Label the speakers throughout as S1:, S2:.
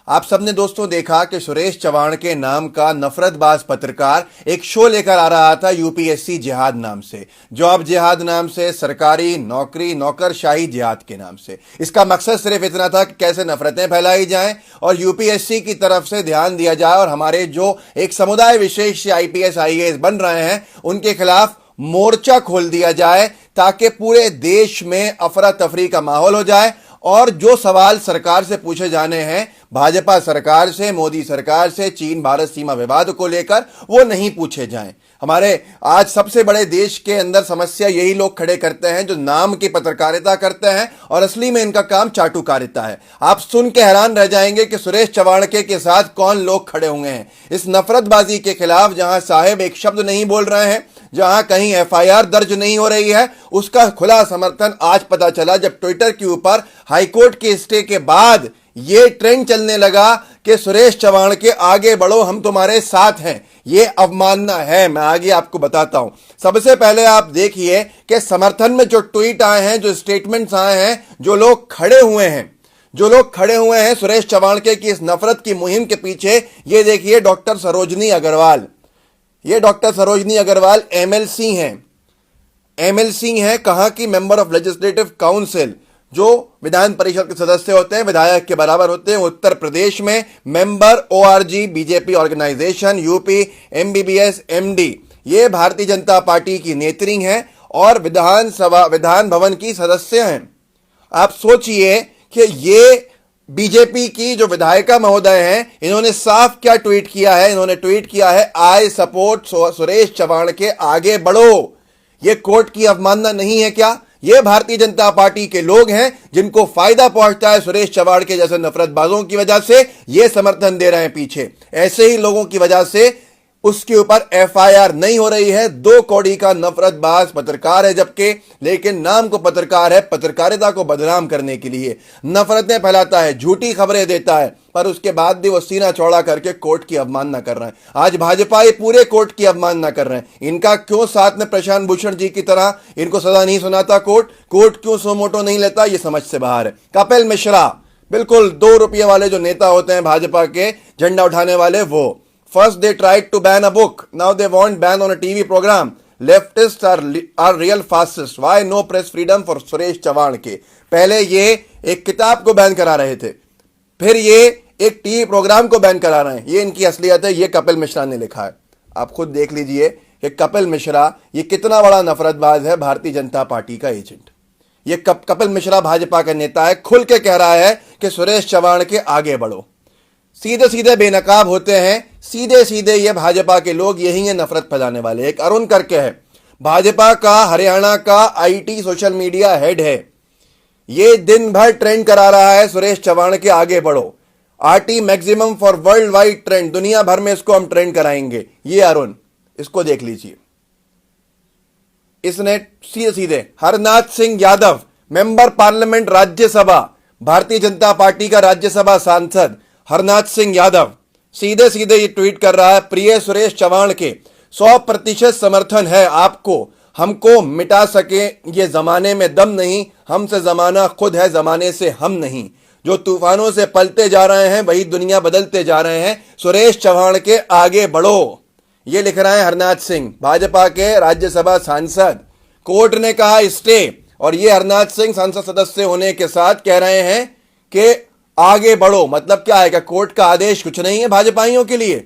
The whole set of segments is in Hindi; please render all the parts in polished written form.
S1: आप सबने दोस्तों देखा कि सुरेश चव्हाण के नाम का नफरतबाज पत्रकार एक शो लेकर आ रहा था यूपीएससी जिहाद नाम से, जॉब जिहाद नाम से, सरकारी नौकरी नौकरशाही जिहाद के नाम से। इसका मकसद सिर्फ इतना था कि कैसे नफरतें फैलाई जाएं और यूपीएससी की तरफ से ध्यान दिया जाए और हमारे जो एक समुदाय विशेष से आईपीएस आईएएस बन रहे हैं उनके खिलाफ मोर्चा खोल दिया जाए ताकि पूरे देश में अफरा तफरी का माहौल हो जाए और जो सवाल सरकार से पूछे जाने हैं, भाजपा सरकार से, मोदी सरकार से, चीन भारत सीमा विवाद को लेकर, वो नहीं पूछे जाएं। हमारे आज सबसे बड़े देश के अंदर समस्या यही लोग खड़े करते हैं जो नाम की पत्रकारिता करते हैं और असली में इनका काम चाटुकारिता है। आप सुन के हैरान रह जाएंगे कि सुरेश चव्हाण के साथ कौन लोग खड़े हुए हैं इस नफरतबाजी के खिलाफ। जहां साहेब एक शब्द नहीं बोल रहे हैं, जहां कहीं एफआईआर दर्ज नहीं हो रही है, उसका खुला समर्थन आज पता चला जब ट्विटर के ऊपर हाईकोर्ट के स्टे के बाद यह ट्रेंड चलने लगा कि सुरेश चव्हाण के आगे बढ़ो, हम तुम्हारे साथ हैं। यह अवमानना है, मैं आगे आपको बताता हूं। सबसे पहले आप देखिए कि समर्थन में जो ट्वीट आए हैं, जो स्टेटमेंट्स आए हैं, जो लोग खड़े हुए हैं सुरेश चव्हाण के की इस नफरत की मुहिम के पीछे, ये देखिए डॉक्टर सरोजनी अग्रवाल। ये डॉक्टर सरोजनी अग्रवाल एमएलसी हैं, कहां की मेंबर ऑफ लेजिस्लेटिव काउंसिल, जो विधान परिषद के सदस्य होते हैं, विधायक के बराबर होते हैं। उत्तर प्रदेश में member org BJP organisation, UP MBBS MD, ये भारतीय जनता पार्टी की नेत्री हैं और विधान भवन की सदस्य हैं। आप सोचिए कि ये बीजेपी की जो विधायिका महोदय हैं, इन्होंने साफ क्या ट्वीट किया है? इन्होंने ट्वीट किया है, आई सपोर्ट सुरेश चव्हाण के, आगे बढ़ो। ये कोर्ट की अवमानना नहीं है क्या? ये भारतीय जनता पार्टी के लोग हैं जिनको फायदा पहुंचता है सुरेश चव्हाण के जैसे नफरतबाजों की वजह से, ये समर्थन दे रहे हैं पीछे। ऐसे ही लोगों की वजह से उसके ऊपर एफआईआर नहीं हो रही है। 2 कौड़ी का नफरतबाज पत्रकार है जबकि, लेकिन नाम को पत्रकार है, पत्रकारिता को बदनाम करने के लिए नफरतें फैलाता है, झूठी खबरें देता है, पर उसके बाद भी वो सीना चौड़ा करके कोर्ट की अवमानना कर रहे हैं। आज भाजपा ये पूरे कोर्ट की अवमानना कर रहे हैं। इनका क्यों साथ में प्रशांत भूषण जी की तरह इनको सजा नहीं सुनाता कोर्ट क्यों सो मोटो नहीं लेता, ये समझ से बाहर है। कपिल मिश्रा, बिल्कुल 2 रुपये वाले जो नेता होते हैं भाजपा के, झंडा उठाने वाले, वो first they tried to ban a book, now they want ban on a TV program. Leftists are real fascists. Why no press freedom for Suresh Chavan के? पहले ये एक किताब को बैन करा रहे थे, फिर ये एक टीवी प्रोग्राम को बैन करा रहे हैं। ये इनकी असलियत है, ये कपिल मिश्रा ने लिखा है। आप खुद देख लीजिए कि कपिल मिश्रा ये कितना बड़ा नफरतबाज है, भारतीय जनता पार्टी का एजेंट। ये कपिल मिश्रा भाजपा का नेता है, खुल के कह रहा है कि सुरेश चव्हाण के आगे बढ़ो। सीधे सीधे बेनकाब होते हैं, सीधे सीधे ये भाजपा के लोग, यही है नफरत फैलाने वाले। एक अरुण करके है, भाजपा का हरियाणा का आईटी सोशल मीडिया हेड है, ये दिन भर ट्रेंड करा रहा है सुरेश चव्हाण के आगे बढ़ो। RT maximum for world wide trend, दुनिया भर में इसको हम ट्रेंड कराएंगे। ये अरुण, इसको देख लीजिए। इसने सीधे सीधे Harnath Singh Yadav, member parliament Rajya Sabha, Bharatiya Janata party का राज्यसभा सांसद हरनाथ सिंह यादव, सीधे सीधे ये ट्वीट कर रहा है, प्रिय सुरेश चव्हाण के 100% समर्थन है आपको, हमको मिटा सके ये जमाने में दम नहीं, हमसे जमाना खुद है, जमाने से हम नहीं। जो तूफानों से पलटे जा रहे हैं वही दुनिया बदलते जा रहे हैं, सुरेश चव्हाण के आगे बढ़ो। ये लिख रहे हैं हरनाथ सिंह, भाजपा के राज्यसभा सांसद। कोर्ट ने कहा स्टे, और ये हरनाथ सिंह संसद सदस्य होने के साथ कह रहे हैं कि आगे बढ़ो। मतलब क्या है? क्या कोर्ट का आदेश कुछ नहीं है भाजपाइयों के लिए?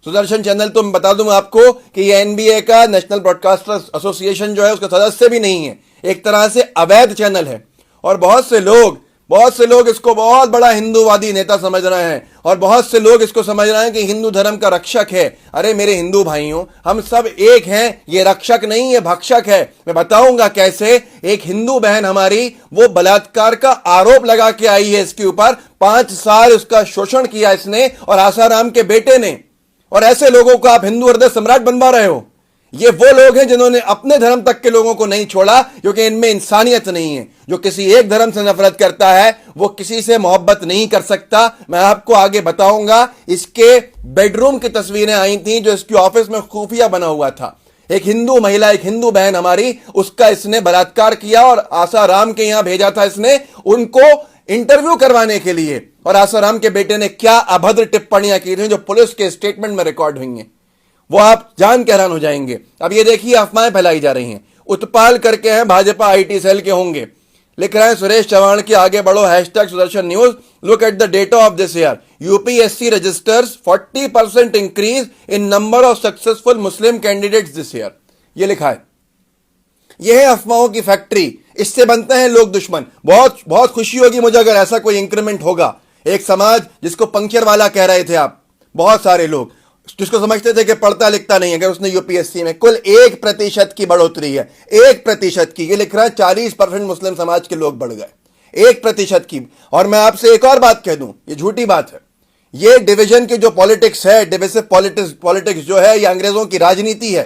S1: सुदर्शन चैनल तो मैं बता दूं आपको कि ये एनबीए का, नेशनल ब्रॉडकास्टर्स एसोसिएशन जो है उसका सदस्य भी नहीं है, एक तरह से अवैध चैनल है। और बहुत से लोग इसको बहुत बड़ा हिंदूवादी नेता समझ रहे हैं और बहुत से लोग इसको समझ रहे हैं कि हिंदू धर्म का रक्षक है। अरे मेरे हिंदू भाइयों, हम सब एक हैं, ये रक्षक नहीं, ये भक्षक है। मैं बताऊंगा कैसे। एक हिंदू बहन हमारी, वो बलात्कार का आरोप लगा के आई है इसके ऊपर, 5 साल उसका शोषण किया इसने और आसाराम के बेटे ने, और ऐसे लोगों को आप हिंदू हृदय सम्राट बनवा रहे हो। ये वो लोग हैं जिन्होंने अपने धर्म तक के लोगों को नहीं छोड़ा, क्योंकि इनमें इंसानियत नहीं है। जो किसी एक धर्म से नफरत करता है वो किसी से मोहब्बत नहीं कर सकता। मैं आपको आगे बताऊंगा। इसके बेडरूम की तस्वीरें आई थी जो इसके ऑफिस में खुफिया बना हुआ था। एक हिंदू महिला, एक हिंदू बहन हमारी, उसका इसने बलात्कार किया और आसाराम के यहां भेजा था इसने उनको इंटरव्यू करवाने के लिए, और आसाराम के बेटे ने क्या अभद्र टिप्पणियां की थी जो पुलिस के स्टेटमेंट में रिकॉर्ड हुई हैं, वो आप जान के हैरान हो जाएंगे। अब ये देखिए अफवाहें फैलाई जा रही हैं, उत्पाल करके हैं भाजपा आईटी सेल के होंगे। लिख रहे हैं सुरेश चव्हाण की आगे बढ़ो #Sudarshan news, look at the data of this year, UPSC registers 40% increase in number of successful Muslim candidates this year. ये लिखा है। यह है अफवाहों की फैक्ट्री, इससे बनते हैं लोग दुश्मन। बहुत बहुत खुशी होगी मुझे अगर ऐसा कोई इंक्रीमेंट होगा। एक समाज जिसको पंक्चर वाला कह रहे थे आप, बहुत सारे लोग जिसको समझते थे कि पढ़ता लिखता नहीं है, अगर उसने यूपीएससी में कुल 1% की बढ़ोतरी है, 1% की। ये लिख रहा है 40% मुस्लिम समाज के लोग बढ़ गए, 1% की। और मैं आपसे एक और बात कह दूं, ये झूठी बात है। ये डिवीजन की जो पॉलिटिक्स है, डिविसिव पॉलिटिक्स जो है, ये अंग्रेजों की राजनीति है।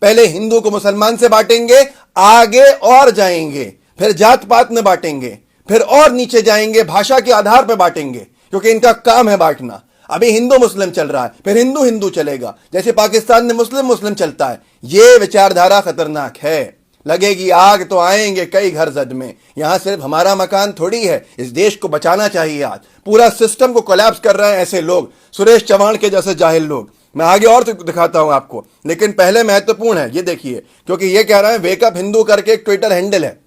S1: पहले हिंदू को मुसलमान से बांटेंगे, आगे और जाएंगे, फिर जात पात में बांटेंगे, फिर और नीचे जाएंगे, भाषा के आधार पर बांटेंगे, क्योंकि इनका काम है बांटना। अभी हिंदू मुस्लिम चल रहा है, फिर हिंदू हिंदू चलेगा, जैसे पाकिस्तान में मुस्लिम मुस्लिम चलता है। यह विचारधारा खतरनाक है। लगेगी आग तो आएंगे कई घर जद में। यहां सिर्फ हमारा मकान थोड़ी है, इस देश को बचाना चाहिए। आज पूरा सिस्टम को कोलैप्स कर रहे हैं ऐसे लोग, सुरेश चव्हाण के जैसे जाहिल लोग। मैं आगे और तो दिखाता हूं आपको, लेकिन पहले महत्वपूर्ण है ये देखिए, क्योंकि ये कह रहा है वेकअप हिंदू करके एक ट्विटर हैंडल है।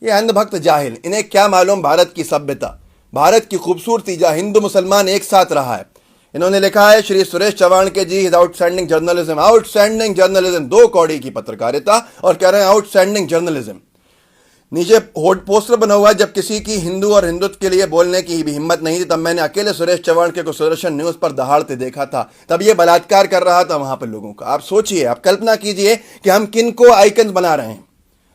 S1: ये अंधभक्त जाहिल, इन्हें क्या मालूम भारत की सभ्यता, भारत की खूबसूरती, जहां हिंदू मुसलमान एक साथ रहा है। इन्होंने लिखा है श्री सुरेश चव्हाण के जी is outstanding journalism, outstanding journalism, 2 कौड़ी की पत्रकारिता, और कह रहे हैं आउटस्टैंडिंग जर्नलिज्म। नीचे पोस्टर बना हुआ है, जब किसी की हिंदू और हिंदुत्व के लिए बोलने की भी हिम्मत नहीं थी, तब मैंने अकेले सुरेश चव्हाण के को सुदर्शन न्यूज पर दहाड़ते देखा था। तब ये बलात्कार कर रहा था वहां पर लोगों का। आप सोचिए, आप कल्पना कीजिए कि हम किन को आइकन बना रहे हैं,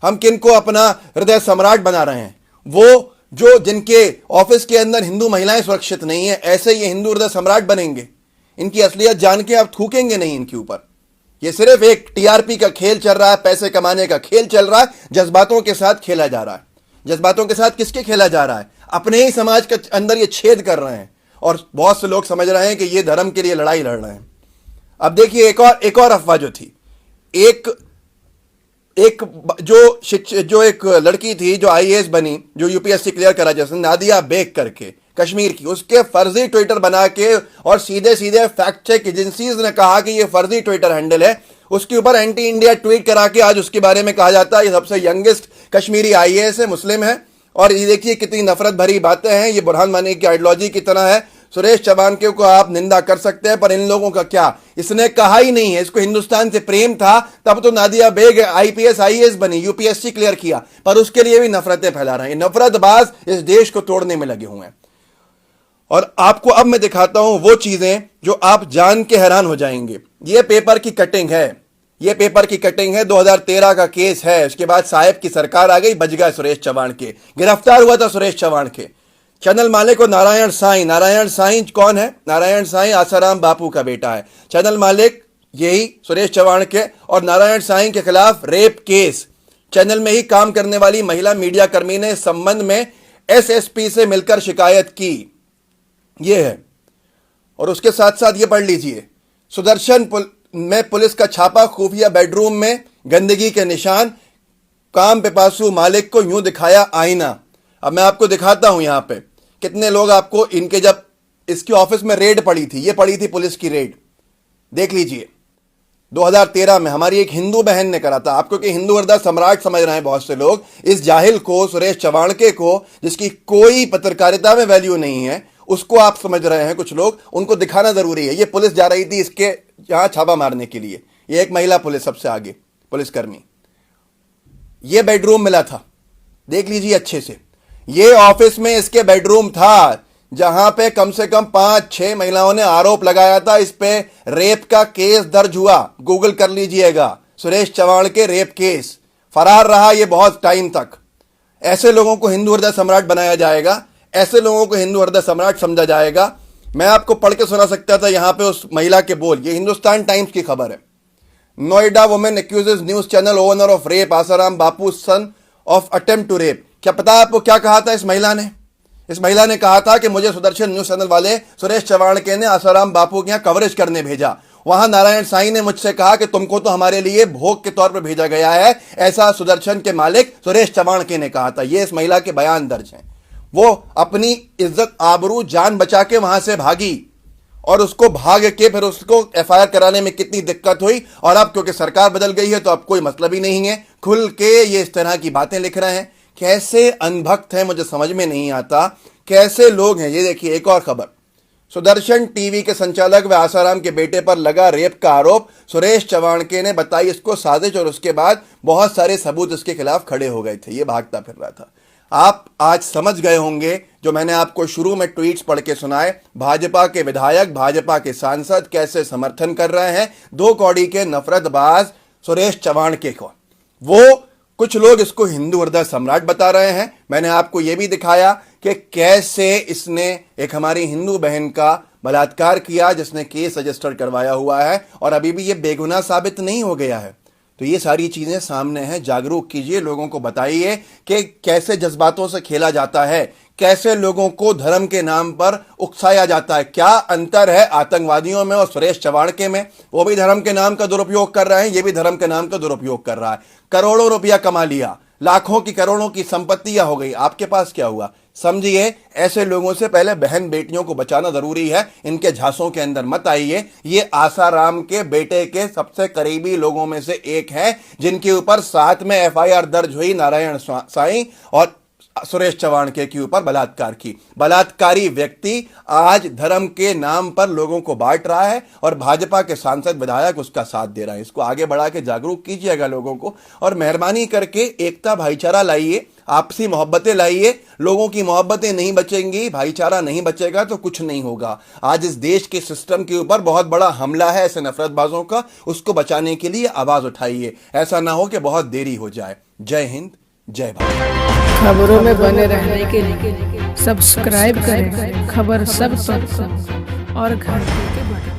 S1: हम किन को अपना हृदय सम्राट बना रहे हैं। वो जो जिनके ऑफिस के अंदर हिंदू महिलाएं सुरक्षित नहीं है, ऐसे ये हिंदू हृदय सम्राट बनेंगे। इनकी असलियत जान के आप थूकेंगे नहीं इनके ऊपर। ये सिर्फ एक टीआरपी का खेल चल रहा है, पैसे कमाने का खेल चल रहा है, जज्बातों के साथ खेला जा रहा है। जज्बातों के साथ किसके खेला जा रहा है? अपने ही समाज के अंदर ये छेद कर रहे हैं, और बहुत से लोग समझ रहे हैं कि ये धर्म के लिए लड़ाई लड़ रहे हैं। अब देखिए एक और अफवाह जो थी, एक जो एक लड़की थी जो आईएएस बनी, जो यूपीएससी क्लियर करा, जैसे नादिया बेग करके, कश्मीर की, उसके फर्जी ट्विटर बना के और सीधे सीधे फैक्ट चेक एजेंसीज ने कहा कि ये फर्जी ट्विटर हैंडल है, उसके ऊपर एंटी इंडिया ट्वीट करा के आज उसके बारे में कहा जाता है ये सबसे यंगेस्ट कश्मीरी आईएएस है, मुस्लिम है। और ये देखिए कितनी नफरत भरी बातें हैं, ये बुरहान वानी की आइडियोलॉजी की तरह है। सुरेश चव्हाण के को आप निंदा कर सकते हैं, पर इन लोगों का क्या? इसने कहा ही नहीं है, इसको हिंदुस्तान से प्रेम था, तब तो नादिया बेग आईपीएस आईएएस बनी, यूपीएससी क्लियर किया, पर उसके लिए भी नफरतें फैला रहे हैं। नफरतबाज इस देश को तोड़ने में लगे हुए हैं। और आपको अब मैं दिखाता हूं वो चीजें जो आप जान के हैरान हो जाएंगे। ये पेपर की कटिंग है, ये पेपर की कटिंग है, 2013 का केस है। उसके बाद साहिब की सरकार आ गई, बच गया सुरेश चव्हाण के, गिरफ्तार हुआ था सुरेश चव्हाण के। चैनल मालिक और नारायण साईं, नारायण साईं कौन है? नारायण साईं आसाराम बापू का बेटा है। चैनल मालिक यही सुरेश चव्हाण के, और नारायण साईं के खिलाफ रेप केस। चैनल में ही काम करने वाली महिला मीडिया कर्मी ने इस संबंध में एसएसपी से मिलकर शिकायत की। ये है, और उसके साथ साथ ये पढ़ लीजिए, सुदर्शन में पुलिस का छापा, खुफिया बेडरूम में गंदगी के निशान, काम पिपासु मालिक को यूं दिखाया आईना। अब मैं आपको दिखाता हूं यहां पे कितने लोग आपको इनके, जब इसकी ऑफिस में रेड पड़ी थी, ये पड़ी थी पुलिस की रेड, देख लीजिए 2013 में हमारी एक हिंदू बहन ने करा था। आपको कि हिंदू हृदय सम्राट समझ रहे हैं बहुत से लोग इस जाहिल को, सुरेश चव्हाण को, जिसकी कोई पत्रकारिता में वैल्यू नहीं है, उसको आप समझ रहे हैं कुछ लोग। उनको दिखाना जरूरी है। ये पुलिस जा रही थी इसके यहां छापा मारने के लिए, ये एक महिला पुलिस, सबसे आगे पुलिसकर्मी। ये बेडरूम मिला था, देख लीजिए अच्छे से। ये ऑफिस में इसके बेडरूम था, जहां पे कम से कम 5-6 महिलाओं ने आरोप लगाया था, इस पे रेप का केस दर्ज हुआ। गूगल कर लीजिएगा, सुरेश चव्हाण के रेप केस। फरार रहा ये बहुत टाइम तक। ऐसे लोगों को हिंदू हृदय सम्राट बनाया जाएगा, ऐसे लोगों को हिंदू हृदय सम्राट समझा जाएगा। मैं आपको पढ़ के सुना सकता था यहां पे उस महिला के बोल। ये हिंदुस्तान टाइम्स की खबर है। Noida women accuses news channel owner of rape Asaram Bapu son of attempt to rape. क्या पता आपको क्या कहा था इस महिला ने? इस महिला ने कहा था कि मुझे सुदर्शन न्यूज चैनल वाले सुरेश चव्हाण के ने आसाराम बापू के यहां कवरेज करने भेजा। वहां नारायण साईं ने मुझसे कहा कि तुमको तो हमारे लिए भोग के तौर पर भेजा गया है, ऐसा सुदर्शन के मालिक सुरेश चव्हाण के ने कहा था। ये इस महिला के बयान दर्ज हैं। वो अपनी इज्जत आबरू जान बचा के वहां से भागी और उसको भाग के फिर उसको एफआईआर कराने में कितनी दिक्कत हुई। और अब क्योंकि सरकार बदल गई है तो अब कोई मतलब ही नहीं है, खुल के ये इस तरह की बातें लिख रहे हैं। कैसे अनभक्त हैं मुझे समझ में नहीं आता, कैसे लोग हैं। ये देखिए एक और खबर, सुदर्शन टीवी के संचालक व आसाराम के बेटे पर लगा रेप का आरोप। सुरेश चवाणके ने बताई इसको साजिश और उसके बाद बहुत सारे सबूत इसके खिलाफ खड़े हो गए थे। ये भागता फिर रहा था। आप आज समझ गए होंगे जो मैंने आपको शुरू में ट्वीट्स पढ़ के सुनाए, भाजपा के विधायक, भाजपा के सांसद कैसे समर्थन कर रहे हैं दो कौड़ी के नफरतबाज सुरेश चवाणके को। वो कुछ लोग इसको हिंदू हृदय सम्राट बता रहे हैं। मैंने आपको यह भी दिखाया कि कैसे इसने एक हमारी हिंदू बहन का बलात्कार किया जिसने केस रजिस्टर करवाया हुआ है और अभी भी ये बेगुनाह साबित नहीं हो गया है। तो ये सारी चीजें सामने हैं, जागरूक कीजिए, लोगों को बताइए कि कैसे जज्बातों से खेला जाता है, कैसे लोगों को धर्म के नाम पर उकसाया जाता है। क्या अंतर है आतंकवादियों में और सुरेश चवाणके में? वो भी धर्म के नाम का दुरुपयोग कर रहे हैं, ये भी धर्म के नाम का दुरुपयोग कर रहा है। करोड़ों रुपया कमा लिया, लाखों की करोड़ों की संपत्तियां हो गई, आपके पास क्या हुआ? समझिए, ऐसे लोगों से पहले बहन बेटियों को बचाना जरूरी है। इनके झांसों के अंदर मत आइए। ये आसाराम के बेटे के सबसे करीबी लोगों में से एक है जिनके ऊपर साथ में एफआईआर दर्ज हुई नारायण साईं और सुरेश चवाणके के ऊपर बलात्कार की। बलात्कारी व्यक्ति आज धर्म के नाम पर लोगों को बांट रहा है और भाजपा के सांसद विधायक उसका साथ दे रहा है। इसको आगे बढ़ा के जागरूक कीजिएगा लोगों को और मेहरबानी करके एकता भाईचारा लाइए, आपसी मोहब्बतें लाइए। लोगों की मोहब्बतें नहीं बचेंगी, भाईचारा नहीं बचेगा तो कुछ नहीं होगा। आज इस देश के सिस्टम के ऊपर बहुत बड़ा हमला है ऐसे नफरतबाजों का, उसको बचाने के लिए आवाज उठाइए। ऐसा ना हो कि बहुत देरी हो जाए। जय हिंद, जय भारत।
S2: खबरों में बने रहने के लिए सब्सक्राइब करें खबर सब और घंटे के बटन